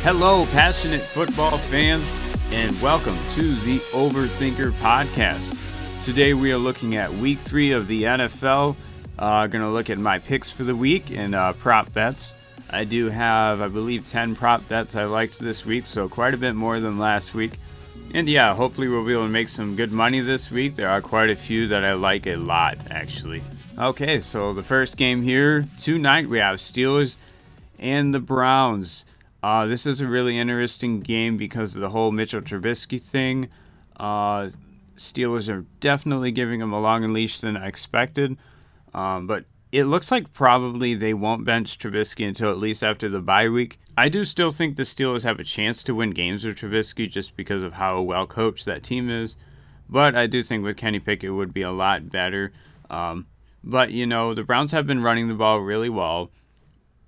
Hello, passionate football fans, and welcome to the Overthinker Podcast. Today we are looking at Week 3 of the NFL. Going to look at my picks for the week and prop bets. I do have, I believe, 10 prop bets I liked this week, so quite a bit more than last week. And yeah, hopefully we'll be able to make some good money this week. There are quite a few that I like a lot, actually. Okay, so the first game here, tonight we have Steelers and the Browns. This is a really interesting game because of the whole Mitchell Trubisky thing. Steelers are definitely giving him a longer leash than I expected. But it looks like probably they won't bench Trubisky until at least after the bye week. I do still think the Steelers have a chance to win games with Trubisky just because of how well coached that team is. But I do think with Kenny Pickett it would be a lot better. But, you know, the Browns have been running the ball really well.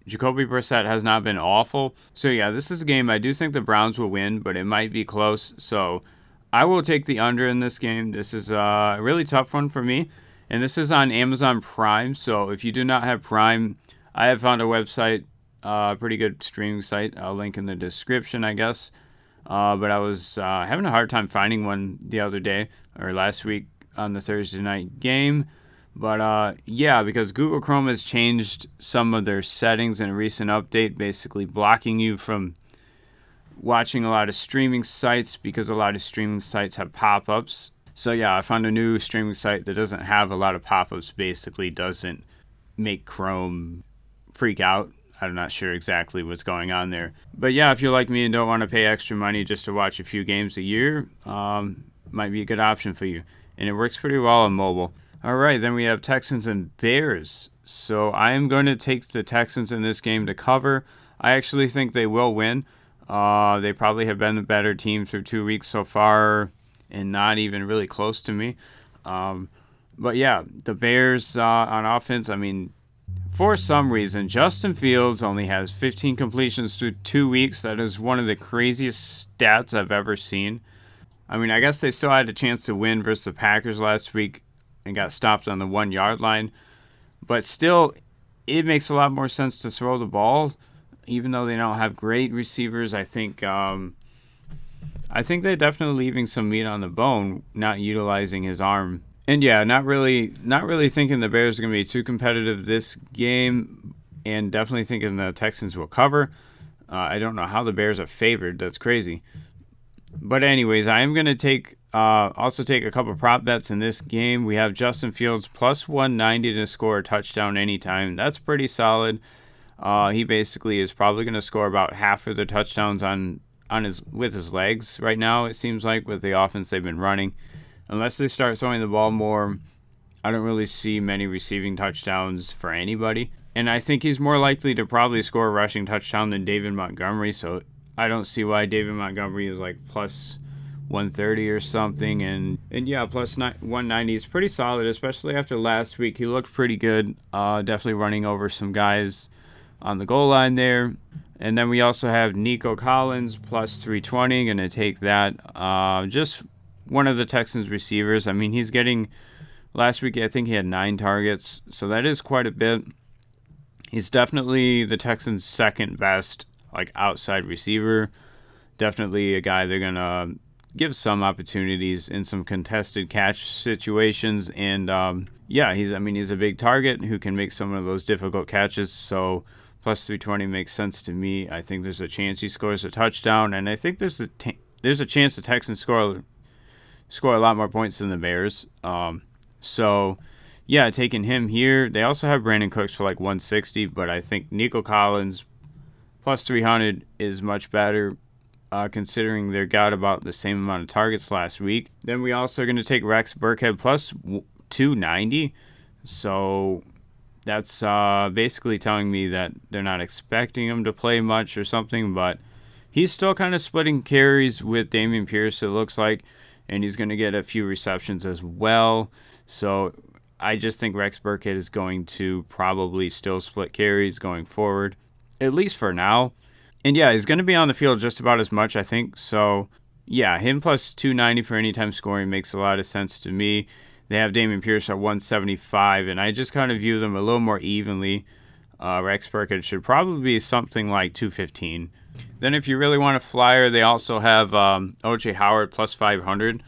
Jacoby Brissett has not been awful. So, yeah, this is a game I do think the Browns will win, but it might be close. So, I will take the under in this game. This is a really tough one for me. And this is on Amazon Prime. So, if you do not have Prime, I have found a website, a pretty good streaming site. I'll link in the description, I guess. But I was having a hard time finding one the other day, or last week on the Thursday night game. But yeah, because Google Chrome has changed some of their settings in a recent update, basically blocking you from watching a lot of streaming sites because a lot of streaming sites have pop-ups. So yeah, I found a new streaming site that doesn't have a lot of pop-ups, basically doesn't make Chrome freak out. I'm not sure exactly what's going on there. But yeah, if you're like me and don't want to pay extra money just to watch a few games a year, might be a good option for you. And it works pretty well on mobile. All right, then we have Texans and Bears. So I am going to take the Texans in this game to cover. I actually think they will win. They probably have been the better team through 2 weeks so far and not even really close to me. But yeah, the Bears on offense, I mean, for some reason, Justin Fields only has 15 completions through 2 weeks. That is one of the craziest stats I've ever seen. I mean, I guess they still had a chance to win versus the Packers last week and got stopped on the 1 yard line. But still, it makes a lot more sense to throw the ball, even though they don't have great receivers. I think they're definitely leaving some meat on the bone, not utilizing his arm. And yeah, not really thinking the Bears are going to be too competitive this game, and definitely thinking the Texans will cover. I don't know how the Bears are favored. That's crazy. But anyways, I am going to also take a couple prop bets in this game. We have Justin Fields plus 190 to score a touchdown anytime. That's pretty solid. He basically is probably going to score about half of the touchdowns with his legs right now, it seems like, with the offense they've been running. Unless they start throwing the ball more, I don't really see many receiving touchdowns for anybody. And I think he's more likely to probably score a rushing touchdown than David Montgomery, so I don't see why David Montgomery is like plus 130 or something. And yeah, plus 190 is pretty solid, especially after last week. He looked pretty good, definitely running over some guys on the goal line there. And then we also have Nico Collins plus 320. Going to take that. Just one of the Texans receivers. I mean, he's getting, last week I think he had 9 targets, so that is quite a bit. He's definitely the Texans' second best outside receiver. Definitely a guy they're going to give some opportunities in some contested catch situations. And yeah, he's a big target who can make some of those difficult catches. So plus 320 makes sense to me. I think there's a chance he scores a touchdown, and I think there's a chance the Texans score a lot more points than the Bears. So yeah, taking him here. They also have Brandon Cooks for 160, but I think Nico Collins plus 300 is much better, considering they got about the same amount of targets last week. Then we also are going to take Rex Burkhead plus 290. So that's basically telling me that they're not expecting him to play much or something, but he's still kind of splitting carries with Dameon Pierce, it looks like, and he's going to get a few receptions as well. So I just think Rex Burkhead is going to probably still split carries going forward, at least for now. And yeah, he's going to be on the field just about as much, I think. So yeah, him plus 290 for anytime scoring makes a lot of sense to me. They have Dameon Pierce at 175, and I just kind of view them a little more evenly. Rex Burkhead should probably be something like 215 Then if you really want a flyer, they also have O.J. Howard plus 500.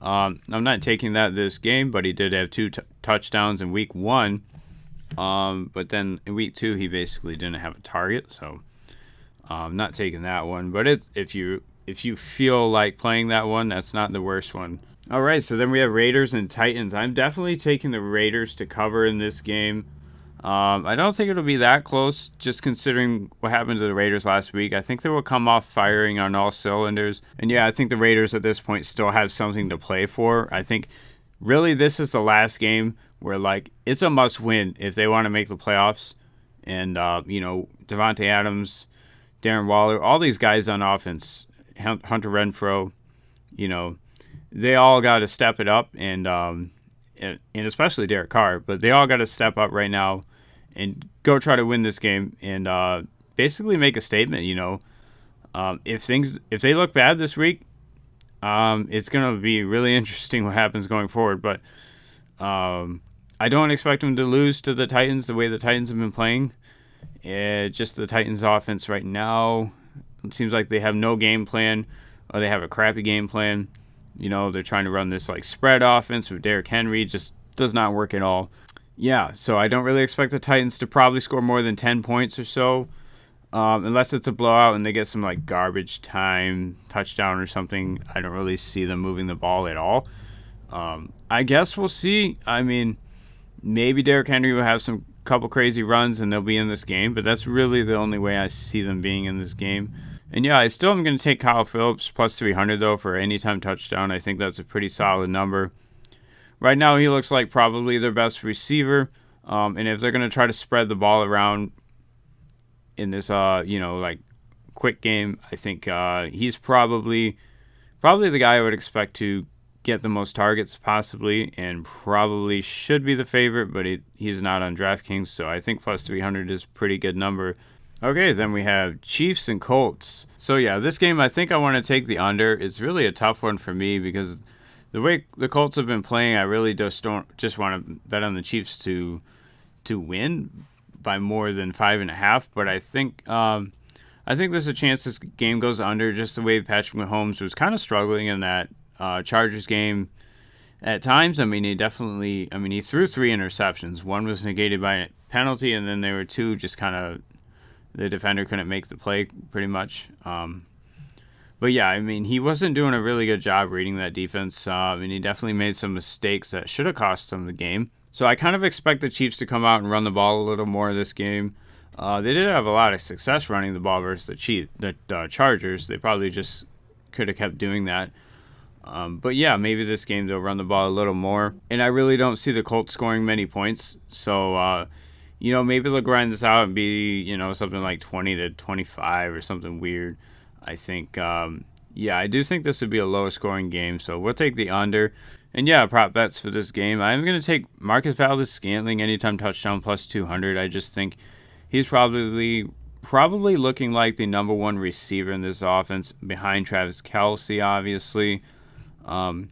I'm not taking that this game, but he did have two touchdowns in week 1. But then in week 2, he basically didn't have a target, so I'm not taking that one. But if you feel like playing that one, that's not the worst one. All right, so then we have Raiders and Titans. I'm definitely taking the Raiders to cover in this game. I don't think it'll be that close, just considering what happened to the Raiders last week. I think they will come off firing on all cylinders. And yeah, I think the Raiders at this point still have something to play for. I think really this is the last game where, like, it's a must-win if they want to make the playoffs. And, Devontae Adams, Darren Waller, all these guys on offense, Hunter Renfrow, they all got to step it up, and especially Derek Carr, but they all got to step up right now and go try to win this game and basically make a statement. If they look bad this week, it's gonna be really interesting what happens going forward. But I don't expect them to lose to the Titans the way the Titans have been playing. Just the Titans offense right now, it seems like they have no game plan, or they have a crappy game plan. They're trying to run this like spread offense with Derrick Henry. Just does not work at all. Yeah, so I don't really expect the Titans to probably score more than 10 points or so, unless it's a blowout and they get some like garbage time touchdown or something. I don't really see them moving the ball at all. I guess we'll see. I mean, maybe Derrick Henry will have some couple crazy runs and they'll be in this game, but that's really the only way I see them being in this game. And yeah, I still am going to take Kyle Phillips plus 300 though for anytime touchdown. I think that's a pretty solid number. Right now, he looks like probably their best receiver. And if they're going to try to spread the ball around in this, quick game, I think he's probably the guy I would expect to get the most targets possibly, and probably should be the favorite, but he's not on DraftKings, so I think plus 300 is a pretty good number. Okay, then we have Chiefs and Colts. So yeah, this game I think I want to take the under. It's really a tough one for me because the way the Colts have been playing, I really just want to bet on the Chiefs to win by more than 5.5. But I think there's a chance this game goes under, just the way Patrick Mahomes was kind of struggling in that Chargers game at times. I mean, he threw 3 interceptions. One was negated by a penalty, and then there were 2 just kind of the defender couldn't make the play pretty much. But yeah, I mean, he wasn't doing a really good job reading that defense. And he definitely made some mistakes that should have cost him the game. So I kind of expect the Chiefs to come out and run the ball a little more this game. They did have a lot of success running the ball versus the Chargers. They probably just could have kept doing that. But yeah, maybe this game they'll run the ball a little more. And I really don't see the Colts scoring many points. So, maybe they'll grind this out and be, something like 20-25 or something weird. I think, I do think this would be a low-scoring game, so we'll take the under. And yeah, prop bets for this game. I'm going to take Marcus Valdes-Scantling anytime touchdown plus 200. I just think he's probably looking like the number one receiver in this offense behind Travis Kelce, obviously. And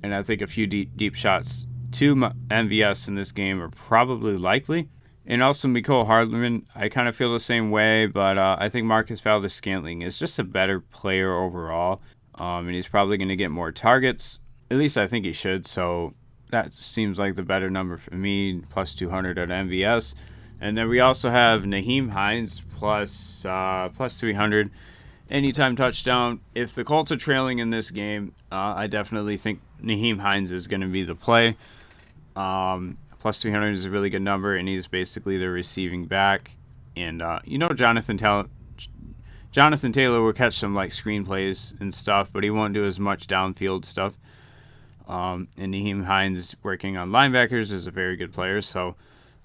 I think a few deep shots to MVS in this game are probably likely. And also Mecole Hardman, I kind of feel the same way, but I think Marcus Valdes-Scantling is just a better player overall. And he's probably going to get more targets. At least I think he should. So that seems like the better number for me, plus 200 at MVS. And then we also have Nyheim Hines plus 300. Anytime touchdown. If the Colts are trailing in this game, I definitely think Nyheim Hines is going to be the play. Plus 300 is a really good number, and he's basically the receiving back. And, Jonathan Taylor will catch some, screenplays and stuff, but he won't do as much downfield stuff. And Nyheim Hines working on linebackers is a very good player. So,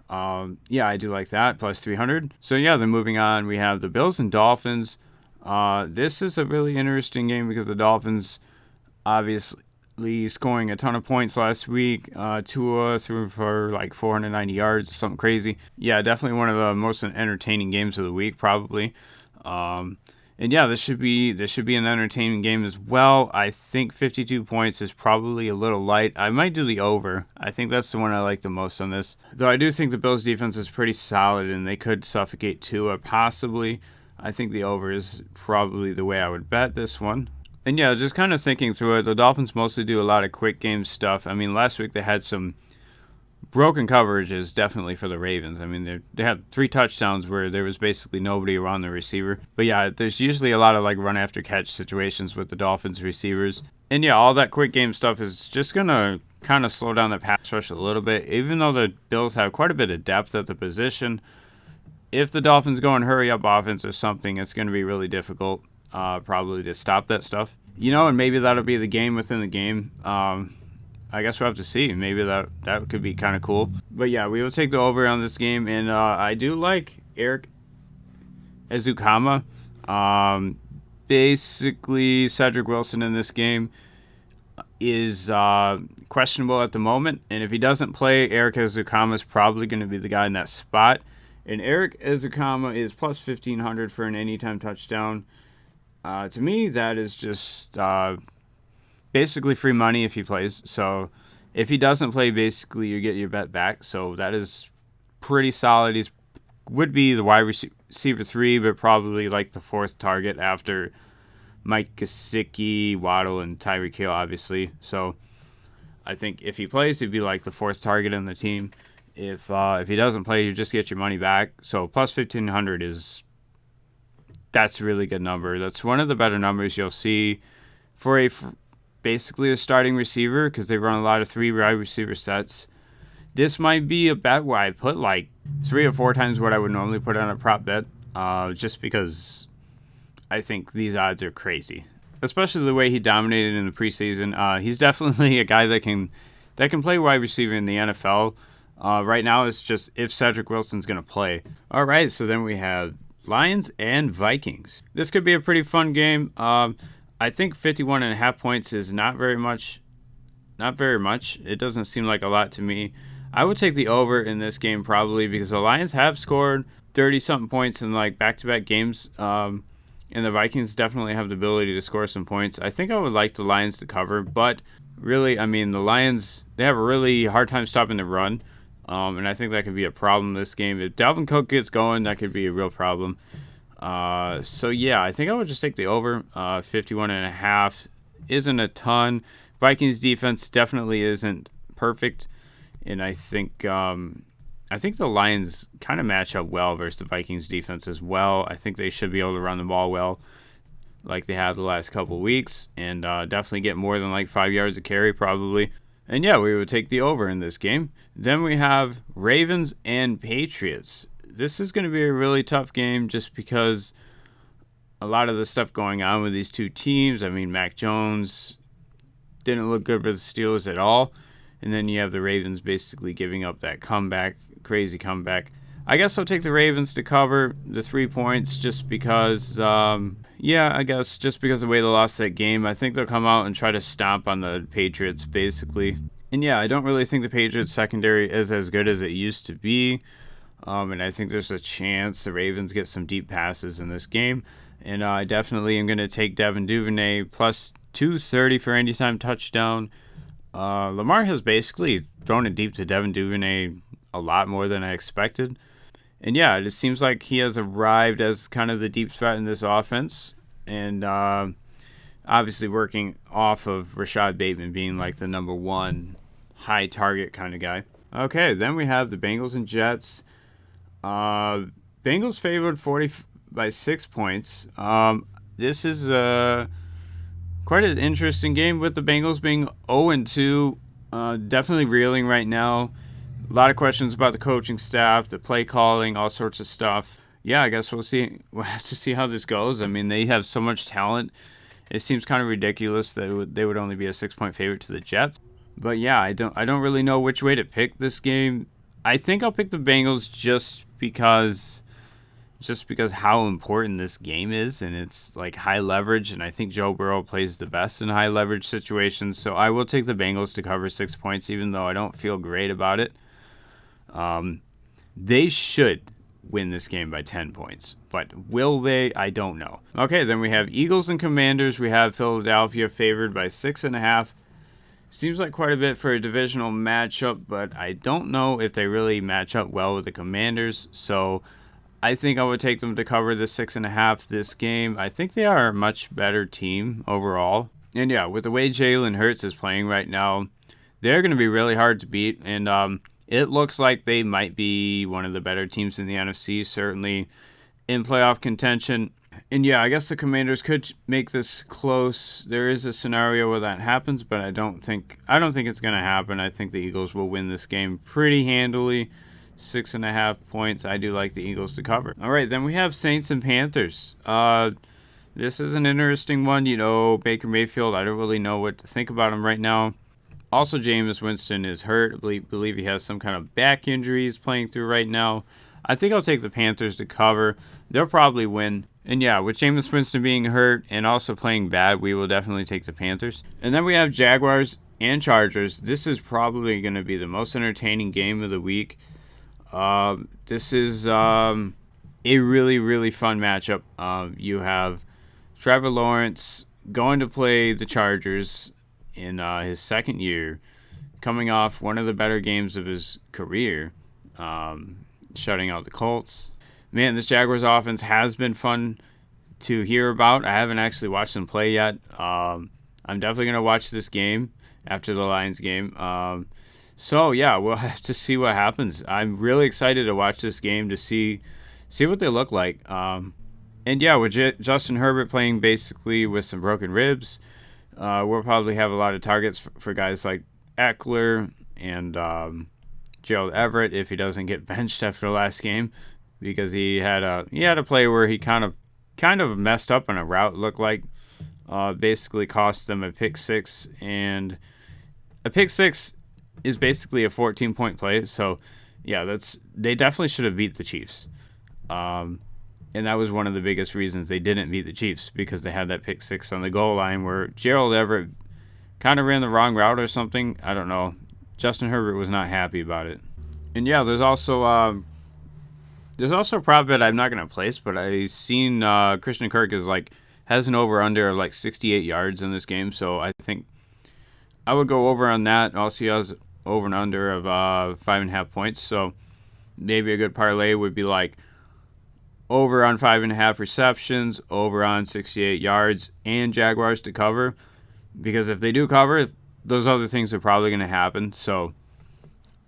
I do like that, plus 300. So, then moving on, we have the Bills and Dolphins. This is a really interesting game because the Dolphins obviously scoring a ton of points last week. Tua threw for 490 yards, something crazy. Yeah, definitely one of the most entertaining games of the week, probably. This should be an entertaining game as well. I think 52 points is probably a little light. I might do the over. I think that's the one I like the most on this. Though I do think the Bills defense is pretty solid and they could suffocate Tua possibly. I think the over is probably the way I would bet this one. And yeah, just kind of thinking through it, the Dolphins mostly do a lot of quick game stuff. I mean, last week they had some broken coverages, definitely for the Ravens. I mean, they had 3 touchdowns where there was basically nobody around the receiver. But yeah, there's usually a lot of like run after catch situations with the Dolphins receivers. And yeah, all that quick game stuff is just going to kind of slow down the pass rush a little bit. Even though the Bills have quite a bit of depth at the position, if the Dolphins go and hurry up offense or something, it's going to be really difficult probably to stop that stuff. And maybe that'll be the game within the game. I guess we'll have to see. Maybe that could be kind of cool. But yeah, we will take the over on this game. And I do like Eric Ezukama. Basically, Cedric Wilson in this game is questionable at the moment. And if he doesn't play, Eric Ezukama is probably going to be the guy in that spot. And Eric Ezukama is plus 1,500 for an anytime touchdown. To me, that is just basically free money if he plays. So if he doesn't play, basically you get your bet back. So that is pretty solid. He would be the wide receiver 3, but probably like the 4th target after Mike Gesicki, Waddle, and Tyreek Hill, obviously. So I think if he plays, he'd be like the 4th target in the team. If he doesn't play, you just get your money back. So plus 1,500 that's a really good number. That's one of the better numbers you'll see for basically a starting receiver, because they run a lot of 3 wide receiver sets. This might be a bet where I put like 3 or 4 times what I would normally put on a prop bet, just because I think these odds are crazy, especially the way he dominated in the preseason. He's definitely a guy that can play wide receiver in the NFL. Right now, it's just if Cedric Wilson's going to play. All right, so then we have Lions and Vikings. This could be a pretty fun game. I think 51.5 points is not very much. Not very much. It doesn't seem like a lot to me. I would take the over in this game probably because the Lions have scored 30-something points in like back-to-back games. And the Vikings definitely have the ability to score some points. I think I would like the Lions to cover, but really, I mean, the Lions, they have a really hard time stopping the run. And I think that could be a problem this game. If Dalvin Cook gets going, that could be a real problem. So yeah, I think I would just take the over. 51.5 isn't a ton. Vikings defense definitely isn't perfect, and I think the Lions kind of match up well versus the Vikings defense as well. I think they should be able to run the ball well, like they have the last couple of weeks, and definitely get more than like 5 yards of carry probably. And yeah, we would take the over in this game. Then we have Ravens and Patriots. This is going to be a really tough game just because a lot of the stuff going on with these two teams. I mean, Mac Jones didn't look good for the Steelers at all. And then you have the Ravens basically giving up that comeback, crazy comeback. I guess I'll take the Ravens to cover the 3 points just because, just because of the way they lost that game. I think they'll come out and try to stomp on the Patriots, basically. And yeah, I don't really think the Patriots secondary is as good as it used to be. And I think there's a chance the Ravens get some deep passes in this game. And I definitely am going to take Devin Duvernay plus 230 for anytime touchdown. Lamar has basically thrown it deep to Devin Duvernay a lot more than I expected. And yeah, it seems like he has arrived as kind of the deep threat in this offense. And obviously working off of Rashad Bateman being like the number 1 high target kind of guy. Okay, then we have the Bengals and Jets. Bengals favored 40 by 6 points. This is quite an interesting game with the Bengals being 0-2. Definitely reeling right now. A lot of questions about the coaching staff, the play calling, all sorts of stuff. Yeah, I guess we'll see. We'll have to see how this goes. I mean, they have so much talent. It seems kind of ridiculous that they would only be a 6-point favorite to the Jets. But yeah, I don't really know which way to pick this game. I think I'll pick the Bengals just because how important this game is, and it's like high leverage, and I think Joe Burrow plays the best in high leverage situations. So I will take the Bengals to cover 6 points, even though I don't feel great about it. They should win this game by 10 points, but will they? I don't know. Okay, then we have Eagles and Commanders. We have Philadelphia favored by 6.5. Seems like quite a bit for a divisional matchup, but I don't know if they really match up well with the Commanders. So I think I would take them to cover the 6.5 this game. I think they are a much better team overall. And yeah, with the way Jalen Hurts is playing right now, they're going to be really hard to beat. And it looks like they might be one of the better teams in the NFC, certainly in playoff contention. And yeah, I guess the Commanders could make this close. There is a scenario where that happens, but I don't think it's going to happen. I think the Eagles will win this game pretty handily. 6.5 points. I do like the Eagles to cover. All right, then we have Saints and Panthers. This is an interesting one. Baker Mayfield, I don't really know what to think about him right now. Also, Jameis Winston is hurt. I believe he has some kind of back injury he's playing through right now. I think I'll take the Panthers to cover. They'll probably win. And yeah, with Jameis Winston being hurt and also playing bad, we will definitely take the Panthers. And then we have Jaguars and Chargers. This is probably going to be the most entertaining game of the week. This is a really, really fun matchup. You have Trevor Lawrence going to play the Chargers in his second year, coming off one of the better games of his career, shutting out the Colts. Man, this Jaguars offense has been fun to hear about. I haven't actually watched them play yet. I'm definitely going to watch this game after the Lions game. So, yeah, we'll have to see what happens. I'm really excited to watch this game to see what they look like. And, yeah, with Justin Herbert playing basically with some broken ribs, we'll probably have a lot of targets for guys like Eckler and Gerald Everett if he doesn't get benched after the last game, because he had a play where he kind of messed up on a route, looked like. Basically cost them a pick six, and a pick six is basically a 14-point play. So, yeah, they definitely should have beat the Chiefs. And that was one of the biggest reasons they didn't beat the Chiefs, because they had that pick six on the goal line where Gerald Everett kind of ran the wrong route or something. I don't know. Justin Herbert was not happy about it. And, yeah, there's also a prop bet I'm not going to place, but I've seen Christian Kirk has an over-under of 68 yards in this game, so I think I would go over on that. Also, he has over and under of 5.5 points, so maybe a good parlay would be over on 5.5 receptions, over on 68 yards, and Jaguars to cover, because if they do cover, those other things are probably going to happen. So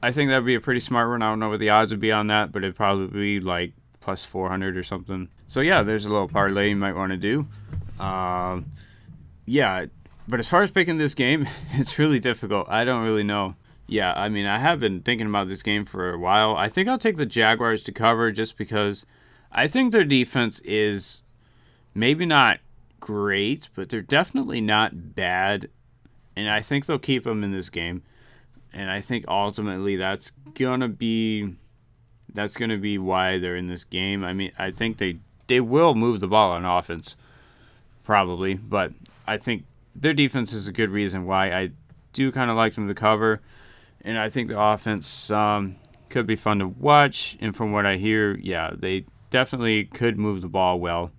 I think that would be a pretty smart one. I don't know what the odds would be on that, but it'd probably be plus 400 or something. So yeah, there's a little parlay you might want to do. Yeah, but as far as picking this game, it's really difficult. I don't really know. Yeah, I mean, I have been thinking about this game for a while. I think I'll take the Jaguars to cover just because I think their defense is maybe not great, but they're definitely not bad. And I think they'll keep them in this game. And I think ultimately that's gonna be why they're in this game. I mean, I think they will move the ball on offense, probably, but I think their defense is a good reason why I do kind of like them to cover. And I think the offense could be fun to watch. And from what I hear, yeah, they definitely could move the ball well.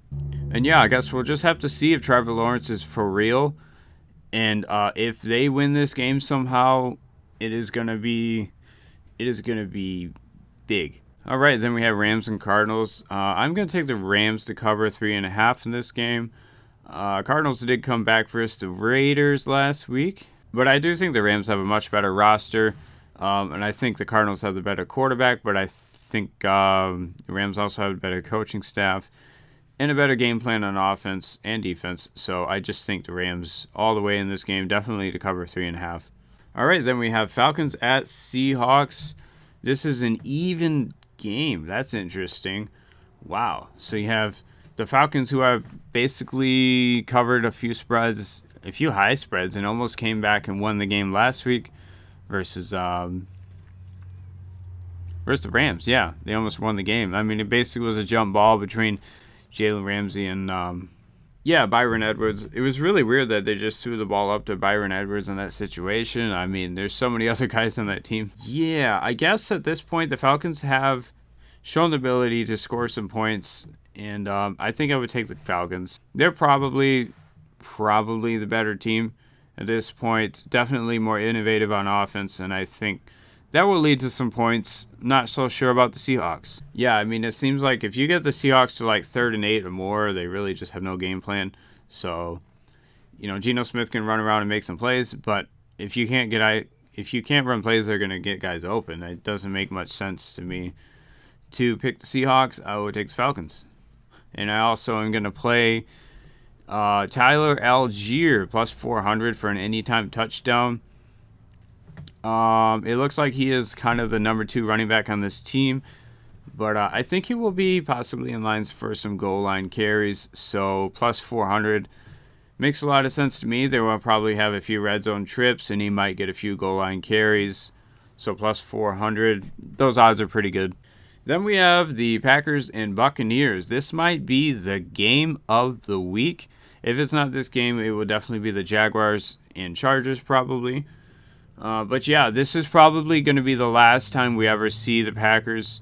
And yeah, I guess we'll just have to see if Trevor Lawrence is for real. And if they win this game somehow, it is gonna be big. All right, then we have Rams and Cardinals. I'm gonna take the Rams to cover 3.5 in this game. Cardinals did come back versus the Raiders last week, but I do think the Rams have a much better roster, and I think the Cardinals have the better quarterback, but I think the Rams also have a better coaching staff and a better game plan on offense and defense. So I just think the Rams all the way in this game, definitely to cover 3.5. All right, then we have Falcons at Seahawks. This is an even game. That's interesting. Wow. So you have the Falcons, who have basically covered a few high spreads, and almost came back and won the game last week versus the Rams. Yeah, they almost won the game. I mean, it basically was a jump ball between Jalen Ramsey and Byron Edwards. It was really weird that they just threw the ball up to Byron Edwards in that situation. I mean, there's so many other guys on that team. Yeah, I guess at this point the Falcons have shown the ability to score some points, and I think I would take the Falcons. They're probably the better team at this point. Definitely more innovative on offense, and I think that will lead to some points. Not so sure about the Seahawks. Yeah, I mean, it seems like if you get the Seahawks to like 3rd and 8 or more, they really just have no game plan. So, Geno Smith can run around and make some plays, but if you can't run plays, they're going to get guys open. It doesn't make much sense to me to pick the Seahawks. I would take the Falcons. And I also am going to play Tyler Algier plus 400 for an anytime touchdown. It looks like he is kind of the number 2 running back on this team, but I think he will be possibly in lines for some goal line carries. So plus 400 makes a lot of sense to me. They will probably have a few red zone trips, and he might get a few goal line carries. So plus 400, those odds are pretty good. Then we have the Packers and Buccaneers. This might be the game of the week. If it's not this game, it will definitely be the Jaguars and Chargers probably. But yeah, this is probably going to be the last time we ever see the Packers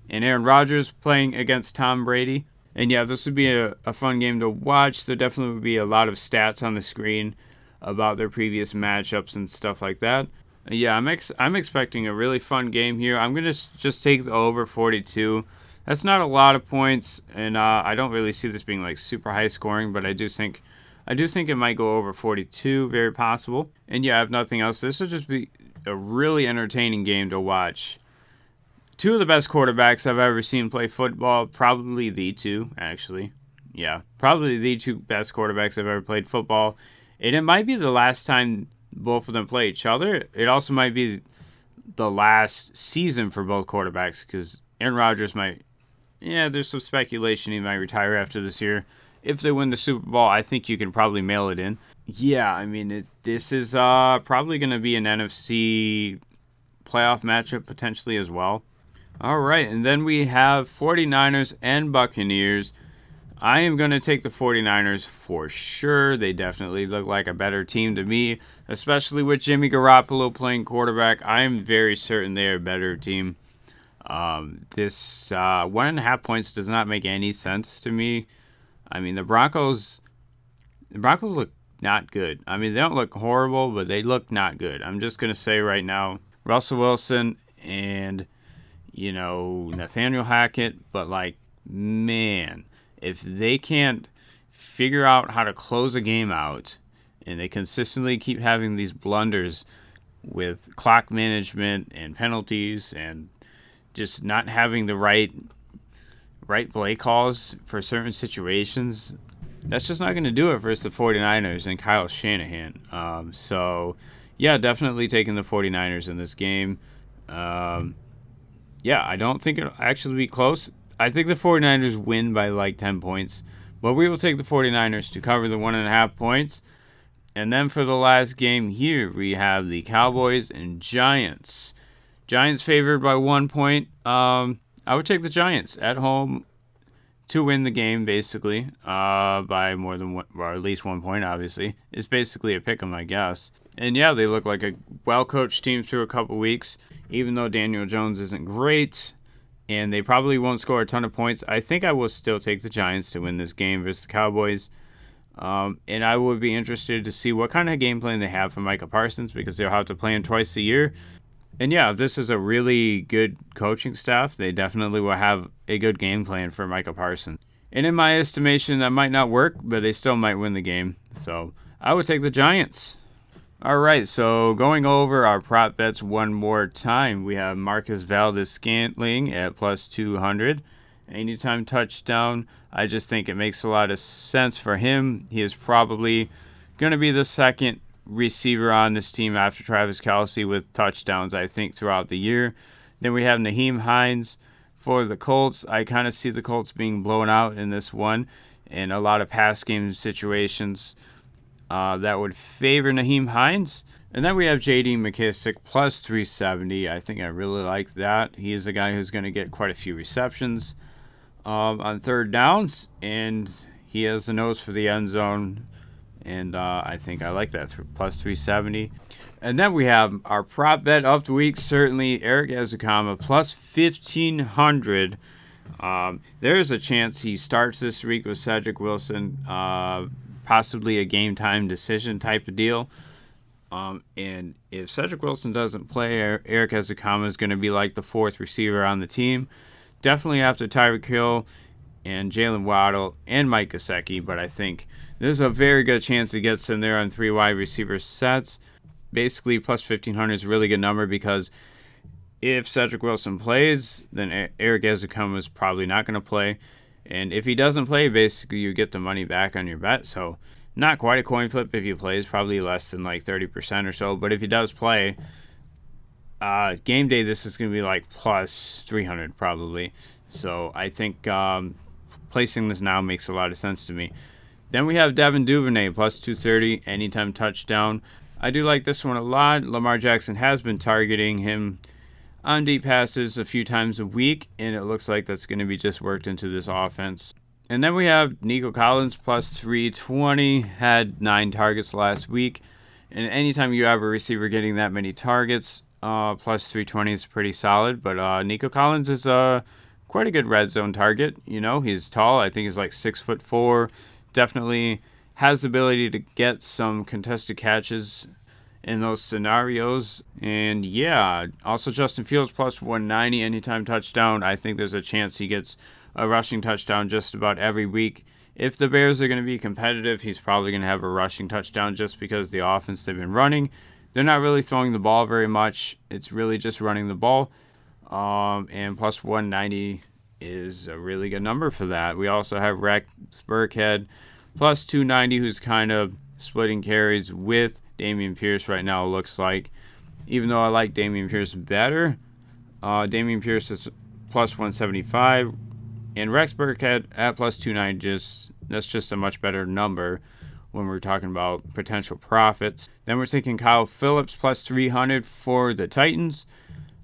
and Aaron Rodgers playing against Tom Brady. And yeah, this would be a fun game to watch. There definitely would be a lot of stats on the screen about their previous matchups and stuff like that. Yeah, I'm expecting a really fun game here. I'm going to just take the over 42. That's not a lot of points, and I don't really see this being like super high scoring, but I do think it might go over 42, very possible. And yeah, if nothing else, this will just be a really entertaining game to watch. 2 of the best quarterbacks I've ever seen play football, probably the 2, actually. Yeah, probably the 2 best quarterbacks I've ever played football. And it might be the last time both of them play each other. It also might be the last season for both quarterbacks because Aaron Rodgers might, there's some speculation he might retire after this year. If they win the Super Bowl, I think you can probably mail it in. Yeah, I mean, this is probably going to be an NFC playoff matchup potentially as well. All right, and then we have 49ers and Buccaneers. I am going to take the 49ers for sure. They definitely look like a better team to me, especially with Jimmy Garoppolo playing quarterback. I am very certain they are a better team. This 1.5 points does not make any sense to me. I mean, the Broncos look not good. I mean, they don't look horrible, but they look not good. I'm just going to say right now, Russell Wilson and, Nathaniel Hackett, but man, if they can't figure out how to close a game out and they consistently keep having these blunders with clock management and penalties and just not having the right play calls for certain situations, that's just not going to do it versus the 49ers and Kyle Shanahan. So, yeah, definitely taking the 49ers in this game. I don't think it'll actually be close. I think the 49ers win by 10 points, but we will take the 49ers to cover the 1.5 points. And then for the last game here, we have the Cowboys and Giants. Giants favored by 1 point. I would take the Giants at home to win the game, basically, by more than one, or at least 1 point, obviously. It's basically a pick 'em, I guess. And yeah, they look like a well-coached team through a couple weeks, even though Daniel Jones isn't great. And they probably won't score a ton of points. I think I will still take the Giants to win this game versus the Cowboys. And I would be interested to see what kind of game plan they have for Micah Parsons because they'll have to play him twice a year. And yeah, if this is a really good coaching staff, they definitely will have a good game plan for Micah Parsons. And in my estimation, that might not work, but they still might win the game. So I would take the Giants. All right, so going over our prop bets one more time, we have Marcus Valdes-Scantling at plus 200. Anytime touchdown, I just think it makes a lot of sense for him. He is probably going to be the second receiver on this team after Travis Kelce with touchdowns, I think, throughout the year. Then we have Nyheim Hines for the Colts. I kind of see the Colts being blown out in this one in a lot of pass game situations. That would favor Nyheim Hines. And then we have J.D. McKissick plus 370. I think I really like that. He is a guy who's going to get quite a few receptions on third downs, and he has the nose for the end zone. And I think I like that, plus 370. And then we have our prop bet of the week, certainly Eric Ezekama, plus 1,500. There is a chance he starts this week with Cedric Wilson, possibly a game time decision type of deal. And if Cedric Wilson doesn't play, Eric Ezukanma is going to be like the fourth receiver on the team. Definitely after Tyreek Hill and Jalen Waddle and Mike Gesicki, but I think there's a very good chance he gets in there on 3 wide receiver sets. Basically, plus 1,500 is a really good number because if Cedric Wilson plays, then Eric Ezukanma is probably not going to play. And if he doesn't play, basically you get the money back on your bet. So not quite a coin flip if he plays, probably less than like 30% or so. But if he does play, game day, this is going to be like plus 300 probably. So I think placing this now makes a lot of sense to me. Then we have Devin Duvernay, plus 230, anytime touchdown. I do like this one a lot. Lamar Jackson has been targeting him on deep passes a few times a week, and it looks like that's going to be just worked into this offense. And then we have Nico Collins, plus 320, had 9 targets last week. And anytime you have a receiver getting that many targets, plus 320 is pretty solid. But Nico Collins is quite a good red zone target. You know, he's tall. I think he's like 6'4". Definitely has the ability to get some contested catches in those scenarios. And yeah, also Justin Fields, plus 190, anytime touchdown. I think there's a chance he gets a rushing touchdown just about every week. If the Bears are going to be competitive, he's probably going to have a rushing touchdown just because the offense they've been running, they're not really throwing the ball very much. It's really just running the ball. And plus 190 is a really good number for that. We also have Rex Burkhead, plus 290, who's kind of splitting carries with Dameon Pierce right now, it looks like. Even though I like Dameon Pierce better, Dameon Pierce is plus 175. And Rex Burkhead at plus 290, that's just a much better number when we're talking about potential profits. Then we're thinking Kyle Phillips, plus 300 for the Titans.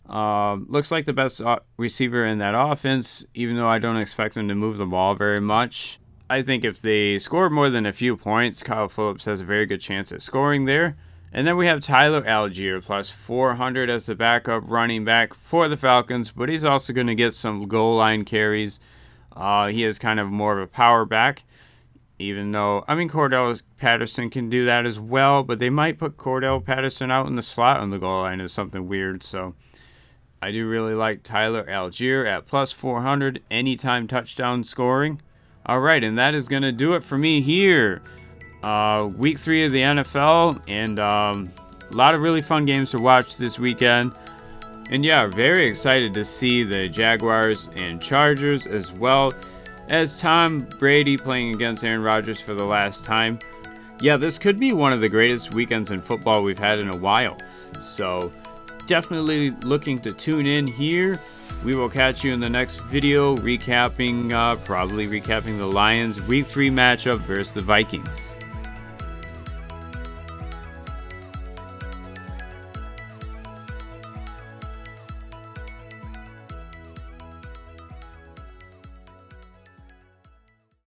Looks like the best receiver in that offense, even though I don't expect them to move the ball very much. I think if they score more than a few points, Kyle Phillips has a very good chance at scoring there. And then we have Tyler Algier, plus 400 as the backup running back for the Falcons, but he's also going to get some goal line carries. He is kind of more of a power back, even though, Cordell Patterson can do that as well, but they might put Cordell Patterson out in the slot on the goal line or something weird. So I do really like Tyler Algier at plus 400, anytime touchdown scoring. All right, and that is going to do it for me here. Week 3 of the NFL, and a lot of really fun games to watch this weekend. And yeah, very excited to see the Jaguars and Chargers, as well as Tom Brady playing against Aaron Rodgers for the last time. Yeah, this could be one of the greatest weekends in football we've had in a while. So definitely looking to tune in here. We will catch you in the next video, probably recapping the Lions Week 3 matchup versus the Vikings.